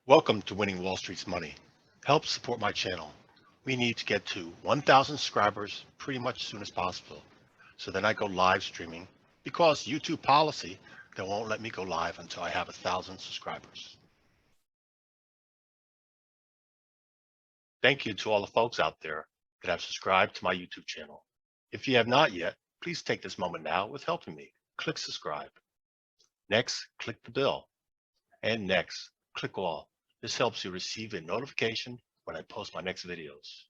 Welcome to Winning Wall Street's Money. Help support my channel. We need to get to 1,000 subscribers pretty much as soon as possible. So then I go live streaming because YouTube policy, they won't let me go live until I have 1,000 subscribers. Thank you to all the folks out there that have subscribed to my YouTube channel. If you have not yet, please take this moment now with helping me. Click subscribe. Next, click the bell. And next, click all. This helps you receive a notification when I post my next videos.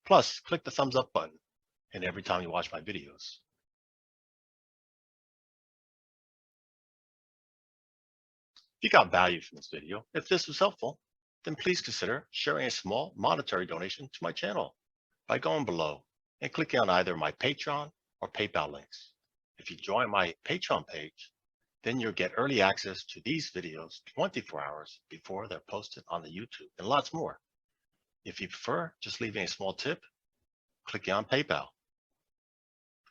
Plus, click the thumbs up button and every time you watch my videos. If you got value from this video, if this was helpful, then please consider sharing a small monetary donation to my channel by going below and clicking on either my Patreon or PayPal links. If you join my Patreon page, then you'll get early access to these videos 24 hours before they're posted on the YouTube and lots more. If you prefer just leaving a small tip, click on PayPal.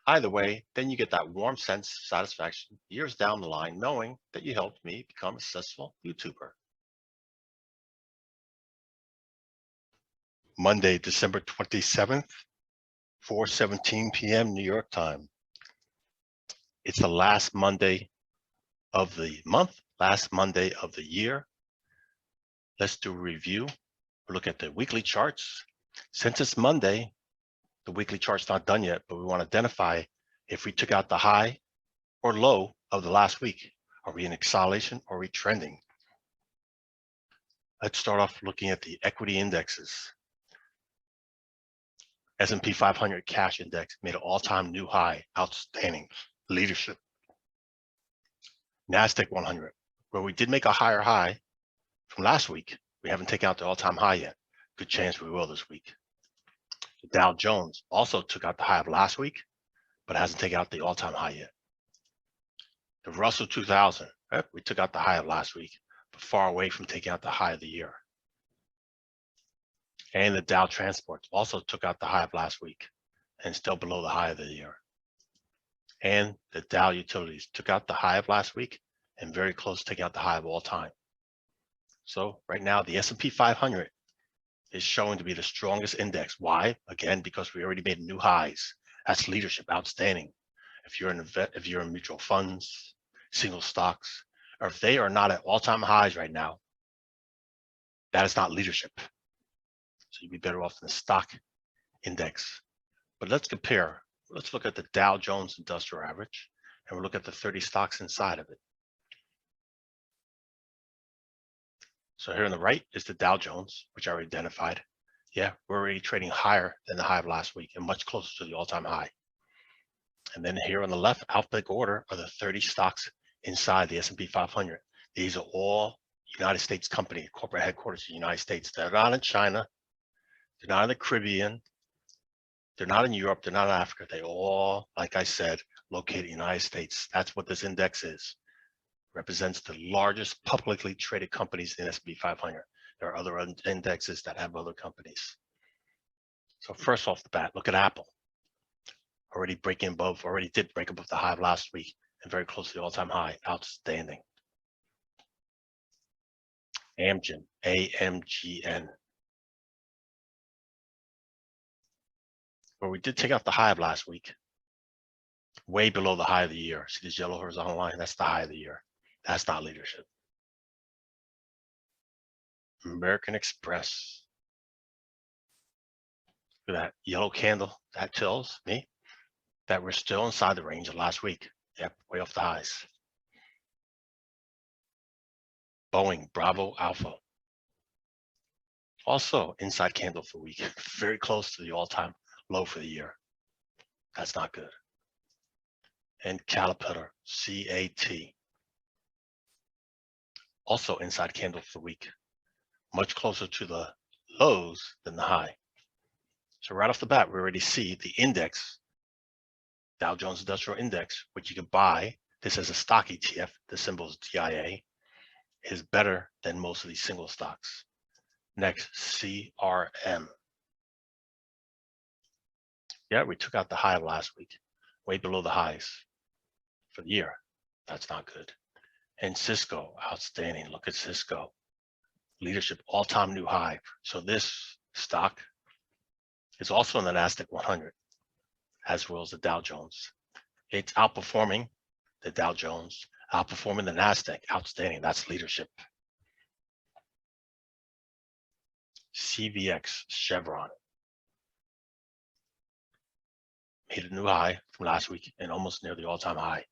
Either way, then you get that warm sense of satisfaction years down the line knowing that you helped me become a successful YouTuber. Monday, December 27th, 4:17 p.m. New York time. It's the last Monday of the month, last Monday of the year. Let's do a review. We'll look at the weekly charts. Since it's Monday, the weekly chart's not done yet, but we want to identify if we took out the high or low of the last week. Are we in acceleration or are we trending? Let's start off looking at the equity indexes. S&P 500 cash index made an all-time new high, outstanding leadership. NASDAQ 100, where we did make a higher high from last week, we haven't taken out the all-time high yet. Good chance we will this week. The Dow Jones also took out the high of last week, but hasn't taken out the all-time high yet. The Russell 2000, we took out the high of last week, but far away from taking out the high of the year. And the Dow Transport also took out the high of last week and still below the high of the year. And the Dow Utilities took out the high of last week and very close to taking out the high of all time. So right now, the S&P 500 is showing to be the strongest index. Why? Again, because we already made new highs. That's leadership, outstanding. If you're in mutual funds, single stocks, or if they are not at all-time highs right now, that is not leadership. So you'd be better off in the stock index. But let's compare. Let's look at the Dow Jones Industrial Average, and we'll look at the 30 stocks inside of it. So here on the right is the Dow Jones, which I already identified. Yeah, we're already trading higher than the high of last week and much closer to the all-time high. And then here on the left, alphabetical order, are the 30 stocks inside the S&P 500. These are all United States companies, corporate headquarters in the United States. They're not in China. They're not in the Caribbean. They're not in Europe. They're not in Africa. They all, like I said, located in the United States. That's what this index is. Represents the largest publicly traded companies in the S&P 500. There are other indexes that have other companies. So first off the bat, look at Apple. Already did break above the high of last week and very close to the all-time high. Outstanding. Amgen, AMGN. Where we did take out the high of last week, way below the high of the year. See this yellow horizontal line? That's the high of the year. That's not leadership. American Express. Look at that yellow candle. That tells me that we're still inside the range of last week. Yep, way off the highs. Boeing, Bravo, Alpha. Also inside candle for the week. Very close to the all-time low for the year. That's not good. And Caterpillar, CAT. Also inside candle for the week. Much closer to the lows than the high. So right off the bat, we already see the index, Dow Jones Industrial Index, which you can buy. This is a stock ETF. The symbol is DIA. Is better than most of these single stocks. Next, CRM. Yeah, we took out the high of last week, way below the highs for the year. That's not good. And Cisco, outstanding. Look at Cisco. leadership, all-time new high. So this stock is also in the Nasdaq 100, as well as the Dow Jones. It's outperforming the Dow Jones, outperforming the Nasdaq. Outstanding. That's leadership. CVX, Chevron, made a new high from last week and almost near the all-time high.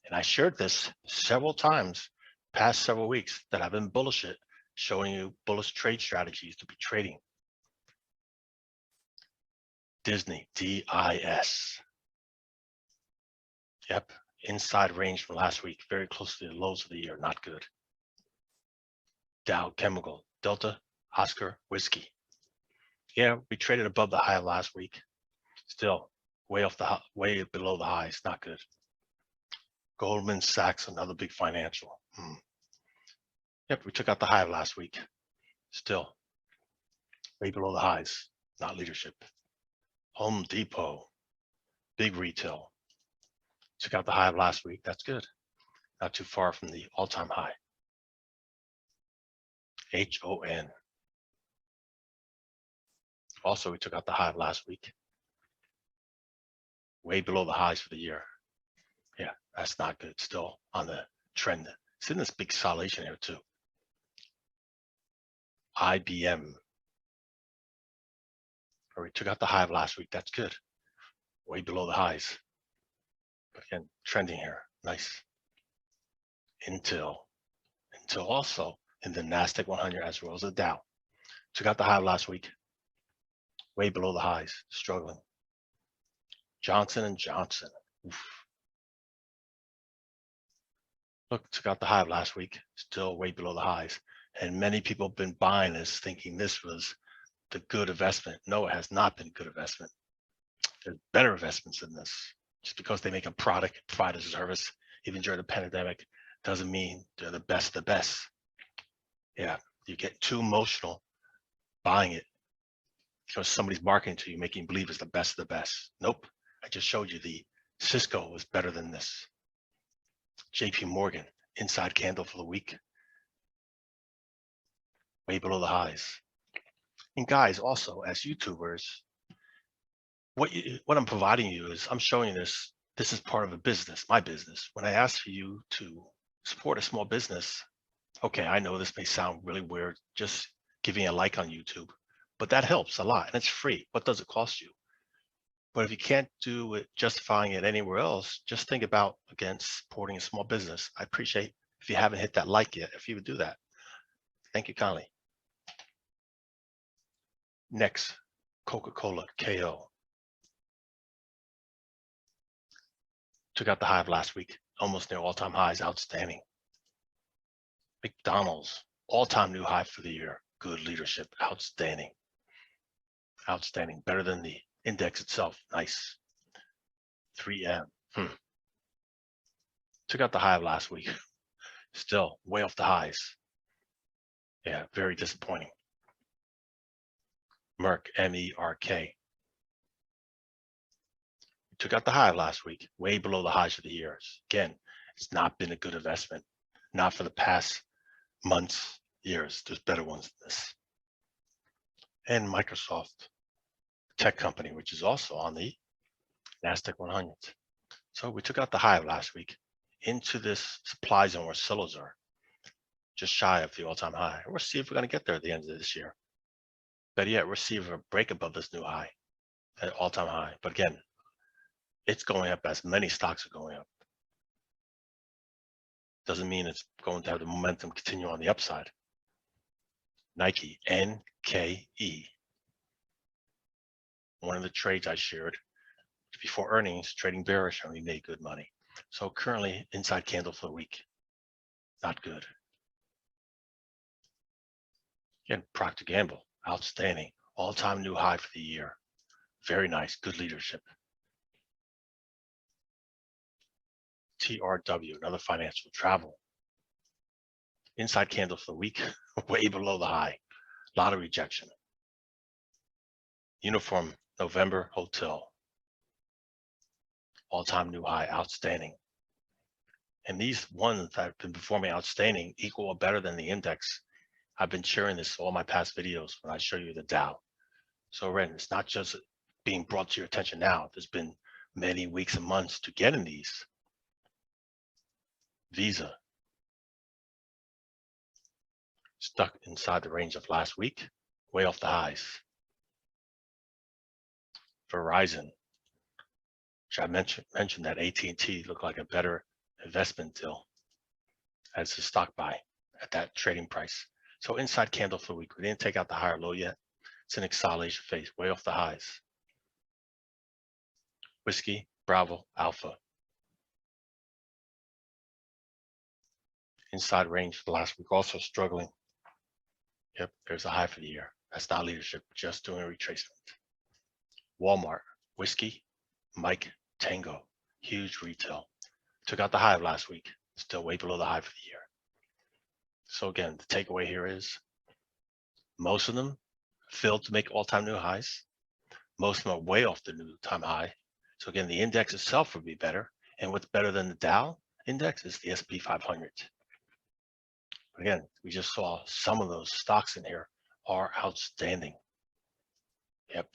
And I shared this several times past several weeks that I've been bullish it, showing you bullish trade strategies to be trading. Disney, DIS. Yep, inside range from last week, very close to the lows of the year, not good. Dow Chemical, Delta, Oscar, Whiskey. Yeah, we traded above the high last week. Still way below the highs, not good. Goldman Sachs, another big financial. Yep, we took out the high last week. Still way below the highs, not leadership. Home Depot, big retail. Took out the high of last week. That's good. Not too far from the all-time high. HON. Also, we took out the high of last week. Way below the highs for the year. Yeah, that's not good. Still on the trend. It's in this big consolidation here too. IBM. We took out the high of last week. That's good. Way below the highs. But again, trending here. Nice. Intel also in the Nasdaq 100 as well as the Dow. Took out the high of last week. Way below the highs. Struggling. Johnson & Johnson. Oof. Look, took out the high of last week. Still way below the highs. And many people have been buying this thinking this was the good investment. No, it has not been good investment. There's better investments than this. Just because they make a product, provide a service, even during the pandemic, doesn't mean they're the best of the best. Yeah, you get too emotional buying it because somebody's marketing to you, making you believe it's the best of the best. Nope, I just showed you the Cisco was better than this. JP Morgan, inside candle for the week. Way below the highs. And guys, also as YouTubers, what I'm providing you is I'm showing you this. This is part of a business, my business. When I ask for you to support a small business, okay, I know this may sound really weird, just giving a like on YouTube, but that helps a lot and it's free. What does it cost you? But if you can't do it, justifying it anywhere else, just think about, again, supporting a small business. I appreciate if you haven't hit that like yet, if you would do that. Thank you kindly. Next, Coca-Cola, KO. Took out the high of last week, almost near all-time highs, outstanding. McDonald's, all-time new high for the year. Good leadership, outstanding. Outstanding, better than the index itself, nice. 3M, Took out the high of last week, still way off the highs. Yeah, very disappointing. Merck, MERK. Took out the high of last week, way below the highs of the years. Again, it's not been a good investment, not for the past months, years. There's better ones than this. And Microsoft, tech company, which is also on the Nasdaq 100. So we took out the high of last week into this supply zone where sellers are, just shy of the all-time high. We'll see if we're going to get there at the end of this year. Better yet, we'll see if we break above this new high, at all-time high. But again, it's going up as many stocks are going up. Doesn't mean it's going to have the momentum continue on the upside. Nike, NKE. One of the trades I shared before earnings, trading bearish, and we made good money. So currently inside candle for the week, not good. Again, Procter & Gamble, outstanding, all-time new high for the year. Very nice, good leadership. TRW, another financial, travel. Inside candle for the week, way below the high. A lot of rejection. Uniform, November, hotel. All-time new high, outstanding. And these ones that have been performing outstanding equal or better than the index I've been sharing this in all my past videos when I show you the Dow. So Ren, it's not just being brought to your attention now. There's been many weeks and months to get in these. Visa stuck inside the range of last week, way off the highs. Verizon, which I mentioned that AT&T looked like a better investment deal as a stock buy at that trading price. So inside candle for the week, we didn't take out the higher low yet. It's an acceleration phase, way off the highs. Whiskey, Bravo, Alpha. Inside range for the last week, also struggling. Yep, there's a high for the year. That's not leadership, just doing a retracement. Walmart, Whiskey, Mike, Tango, huge retail. Took out the high of last week, still way below the high for the year. So again, the takeaway here is most of them failed to make all-time new highs. Most of them are way off the new time high. So again, the index itself would be better. And what's better than the Dow index is the S&P 500. Again, we just saw some of those stocks in here are outstanding. Yep,